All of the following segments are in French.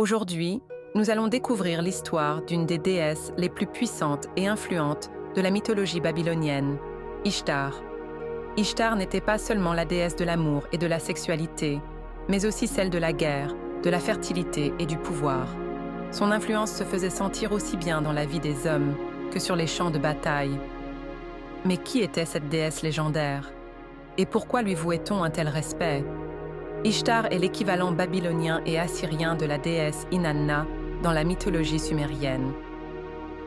Aujourd'hui, nous allons découvrir l'histoire d'une des déesses les plus puissantes et influentes de la mythologie babylonienne, Ishtar. Ishtar n'était pas seulement la déesse de l'amour et de la sexualité, mais aussi celle de la guerre, de la fertilité et du pouvoir. Son influence se faisait sentir aussi bien dans la vie des hommes que sur les champs de bataille. Mais qui était cette déesse légendaire? Et pourquoi lui vouait-on un tel respect? Ishtar est l'équivalent babylonien et assyrien de la déesse Inanna dans la mythologie sumérienne.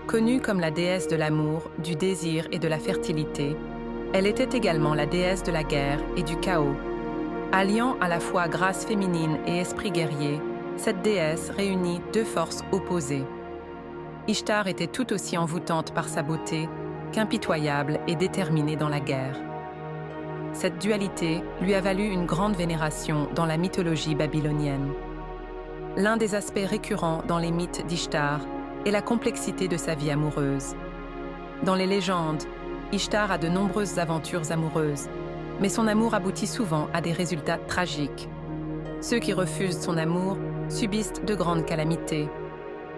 Connue comme la déesse de l'amour, du désir et de la fertilité, elle était également la déesse de la guerre et du chaos. Alliant à la fois grâce féminine et esprit guerrier, cette déesse réunit deux forces opposées. Ishtar était tout aussi envoûtante par sa beauté qu'impitoyable et déterminée dans la guerre. Cette dualité lui a valu une grande vénération dans la mythologie babylonienne. L'un des aspects récurrents dans les mythes d'Ishtar est la complexité de sa vie amoureuse. Dans les légendes, Ishtar a de nombreuses aventures amoureuses, mais son amour aboutit souvent à des résultats tragiques. Ceux qui refusent son amour subissent de grandes calamités.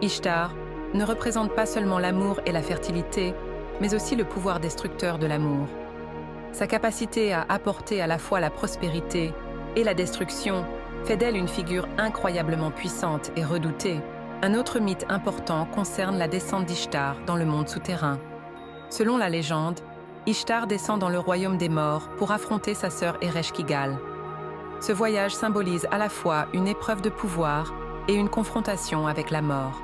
Ishtar ne représente pas seulement l'amour et la fertilité, mais aussi le pouvoir destructeur de l'amour. Sa capacité à apporter à la fois la prospérité et la destruction fait d'elle une figure incroyablement puissante et redoutée. Un autre mythe important concerne la descente d'Ishtar dans le monde souterrain. Selon la légende, Ishtar descend dans le royaume des morts pour affronter sa sœur Ereshkigal. Ce voyage symbolise à la fois une épreuve de pouvoir et une confrontation avec la mort.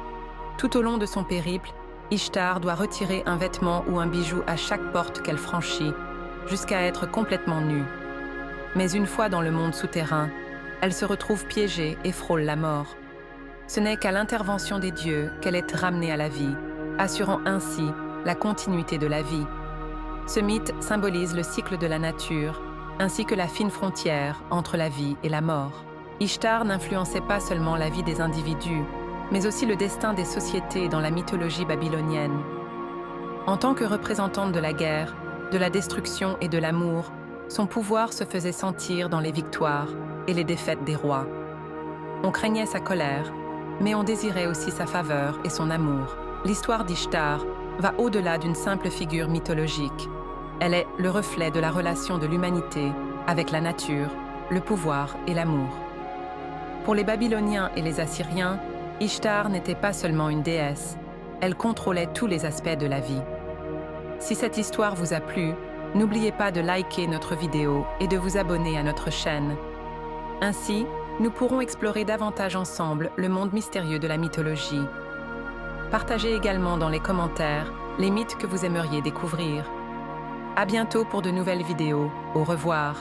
Tout au long de son périple, Ishtar doit retirer un vêtement ou un bijou à chaque porte qu'elle franchit, jusqu'à être complètement nue. Mais une fois dans le monde souterrain, elle se retrouve piégée et frôle la mort. Ce n'est qu'à l'intervention des dieux qu'elle est ramenée à la vie, assurant ainsi la continuité de la vie. Ce mythe symbolise le cycle de la nature, ainsi que la fine frontière entre la vie et la mort. Ishtar n'influençait pas seulement la vie des individus, mais aussi le destin des sociétés dans la mythologie babylonienne. En tant que représentante de la guerre, de la destruction et de l'amour, son pouvoir se faisait sentir dans les victoires et les défaites des rois. On craignait sa colère, mais on désirait aussi sa faveur et son amour. L'histoire d'Ishtar va au-delà d'une simple figure mythologique. Elle est le reflet de la relation de l'humanité avec la nature, le pouvoir et l'amour. Pour les Babyloniens et les Assyriens, Ishtar n'était pas seulement une déesse, elle contrôlait tous les aspects de la vie. Si cette histoire vous a plu, n'oubliez pas de liker notre vidéo et de vous abonner à notre chaîne. Ainsi, nous pourrons explorer davantage ensemble le monde mystérieux de la mythologie. Partagez également dans les commentaires les mythes que vous aimeriez découvrir. À bientôt pour de nouvelles vidéos. Au revoir.